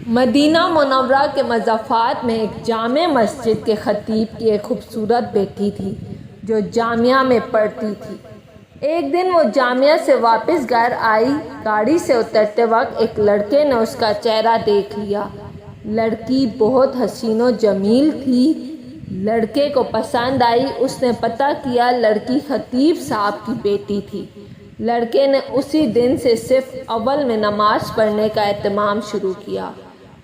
مدینہ منورہ کے مضافات میں ایک جامع مسجد کے خطیب کی ایک خوبصورت بیٹی تھی جو جامعہ میں پڑھتی تھی۔ ایک دن وہ جامعہ سے واپس گھر آئی۔ گاڑی سے اترتے وقت ایک لڑکے نے اس کا چہرہ دیکھ لیا۔ لڑکی بہت حسین و جمیل تھی۔ لڑکے کو پسند آئی۔ اس نے پتہ کیا لڑکی خطیب صاحب کی بیٹی تھی۔ لڑکے نے اسی دن سے صف اول میں نماز پڑھنے کا اہتمام شروع کیا۔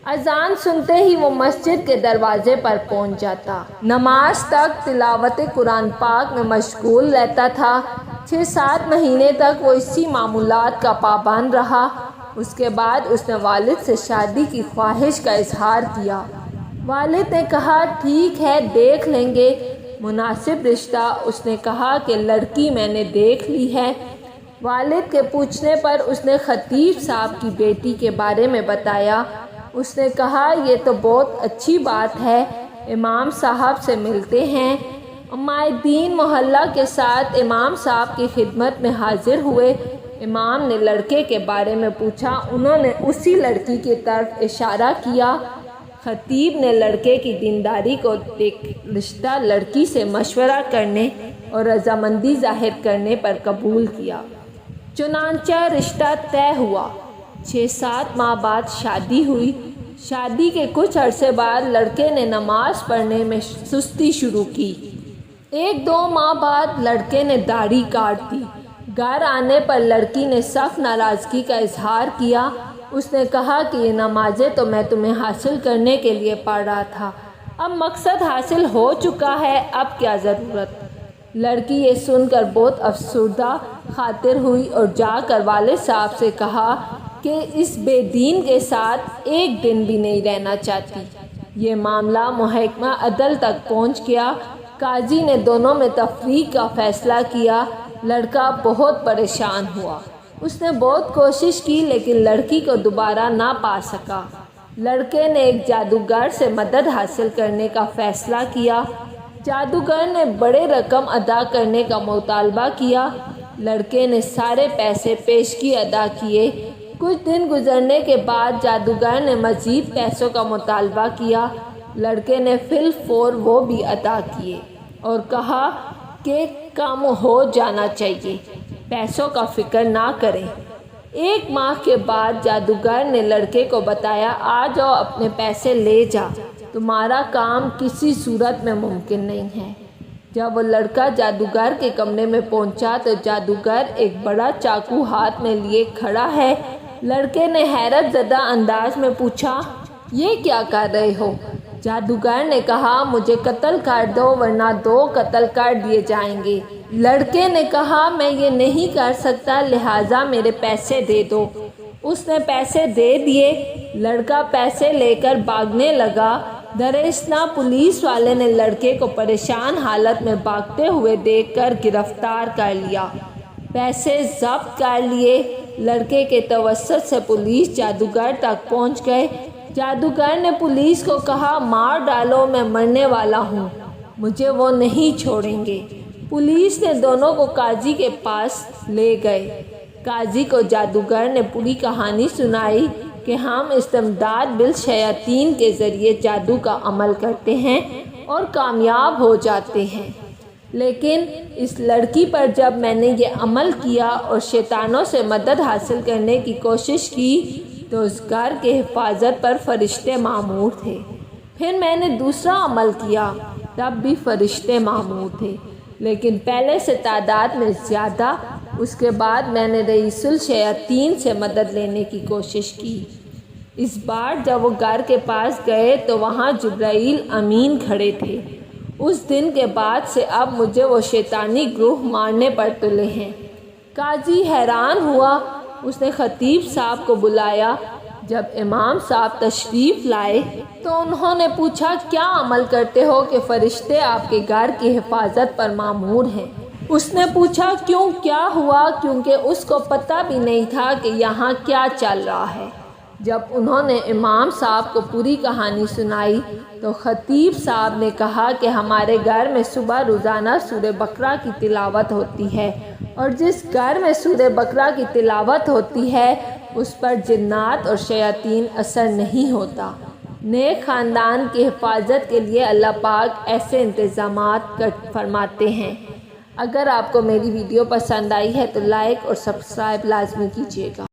اذان سنتے ہی وہ مسجد کے دروازے پر پہنچ جاتا۔ نماز تک تلاوت قرآن پاک میں مشغول رہتا تھا۔ 6-7 مہینے تک وہ اسی معمولات کا پابند رہا۔ اس کے بعد اس نے والد سے شادی کی خواہش کا اظہار کیا۔ والد نے کہا ٹھیک ہے دیکھ لیں گے مناسب رشتہ۔ اس نے کہا کہ لڑکی میں نے دیکھ لی ہے۔ والد کے پوچھنے پر اس نے خطیب صاحب کی بیٹی کے بارے میں بتایا۔ اس نے کہا یہ تو بہت اچھی بات ہے، امام صاحب سے ملتے ہیں۔ عمائدین محلہ کے ساتھ امام صاحب کی خدمت میں حاضر ہوئے۔ امام نے لڑکے کے بارے میں پوچھا۔ انہوں نے اسی لڑکی کی طرف اشارہ کیا۔ خطیب نے لڑکے کی دینداری کو دیکھ رشتہ لڑکی سے مشورہ کرنے اور رضامندی ظاہر کرنے پر قبول کیا۔ چنانچہ رشتہ طے ہوا۔ 6-7 ماہ بعد شادی ہوئی۔ شادی کے کچھ عرصے بعد لڑکے نے نماز پڑھنے میں سستی شروع کی۔ 1-2 ماہ بعد لڑکے نے داڑھی کاٹ دی۔ گھر آنے پر لڑکی نے سخت ناراضگی کا اظہار کیا۔ اس نے کہا کہ یہ نمازیں تو میں تمہیں حاصل کرنے کے لیے پڑھ رہا تھا، اب مقصد حاصل ہو چکا ہے، اب کیا ضرورت۔ لڑکی یہ سن کر بہت افسردہ خاطر ہوئی اور جا کر والد صاحب سے کہا کہ اس بے دین کے ساتھ ایک دن بھی نہیں رہنا چاہتی۔ یہ معاملہ محکمہ عدل تک پہنچ گیا۔ قاضی نے دونوں میں تفریق کا فیصلہ کیا۔ لڑکا بہت پریشان ہوا۔ اس نے بہت کوشش کی لیکن لڑکی کو دوبارہ نہ پا سکا۔ لڑکے نے ایک جادوگر سے مدد حاصل کرنے کا فیصلہ کیا۔ جادوگر نے بڑے رقم ادا کرنے کا مطالبہ کیا۔ لڑکے نے سارے پیسے پیشگی ادا کیے۔ کچھ دن گزرنے کے بعد جادوگر نے مزید پیسوں کا مطالبہ کیا۔ لڑکے نے فی الفور وہ بھی ادا کیے اور کہا کہ کام ہو جانا چاہیے، پیسوں کا فکر نہ کریں۔ 1 ماہ کے بعد جادوگر نے لڑکے کو بتایا آ جاؤ اپنے پیسے لے جا، تمہارا کام کسی صورت میں ممکن نہیں ہے۔ جب وہ لڑکا جادوگر کے کمرے میں پہنچا تو جادوگر ایک بڑا چاقو ہاتھ میں لیے کھڑا ہے۔ لڑکے نے حیرت زدہ انداز میں پوچھا یہ کیا کر رہے ہو؟ جادوگر نے کہا مجھے قتل کر دو ورنہ 2 قتل کر دیے جائیں گے۔ لڑکے نے کہا میں یہ نہیں کر سکتا لہٰذا میرے پیسے دے دو۔ اس نے پیسے دے دیے۔ لڑکا پیسے لے کر بھاگنے لگا۔ دراصل پولیس والے نے لڑکے کو پریشان حالت میں بھاگتے ہوئے دیکھ کر گرفتار کر لیا۔ پیسے ضبط کر لیے۔ لڑکے کے توسط سے پولیس جادوگر تک پہنچ گئے۔ جادوگر نے پولیس کو کہا مار ڈالو، میں مرنے والا ہوں، مجھے وہ نہیں چھوڑیں گے۔ پولیس نے دونوں کو قاضی کے پاس لے گئے۔ قاضی کو جادوگر نے پوری کہانی سنائی کہ ہم استمداد بالشیاطین کے ذریعے جادو کا عمل کرتے ہیں اور کامیاب ہو جاتے ہیں، لیکن اس لڑکی پر جب میں نے یہ عمل کیا اور شیطانوں سے مدد حاصل کرنے کی کوشش کی تو اس گھر کے حفاظت پر فرشتے مامور تھے۔ پھر میں نے دوسرا عمل کیا، تب بھی فرشتے مامور تھے، لیکن پہلے سے تعداد میں زیادہ۔ اس کے بعد میں نے رئیس الشیاطین سے مدد لینے کی کوشش کی۔ اس بار جب وہ گھر کے پاس گئے تو وہاں جبرائیل امین کھڑے تھے۔ اس دن کے بعد سے اب مجھے وہ شیطانی گروہ مارنے پر تلے ہیں۔ قاضی حیران ہوا۔ اس نے خطیب صاحب کو بلایا۔ جب امام صاحب تشریف لائے تو انہوں نے پوچھا کیا عمل کرتے ہو کہ فرشتے آپ کے گھر کی حفاظت پر مامور ہیں؟ اس نے پوچھا کیوں کیا ہوا، کیونکہ اس کو پتہ بھی نہیں تھا کہ یہاں کیا چل رہا ہے۔ جب انہوں نے امام صاحب کو پوری کہانی سنائی تو خطیب صاحب نے کہا کہ ہمارے گھر میں صبح روزانہ سورہ بقرہ کی تلاوت ہوتی ہے، اور جس گھر میں سورہ بقرہ کی تلاوت ہوتی ہے اس پر جنات اور شیاطین اثر نہیں ہوتا۔ نیک خاندان کی حفاظت کے لیے اللہ پاک ایسے انتظامات فرماتے ہیں۔ اگر آپ کو میری ویڈیو پسند آئی ہے تو لائک اور سبسکرائب لازمی کیجیے گا۔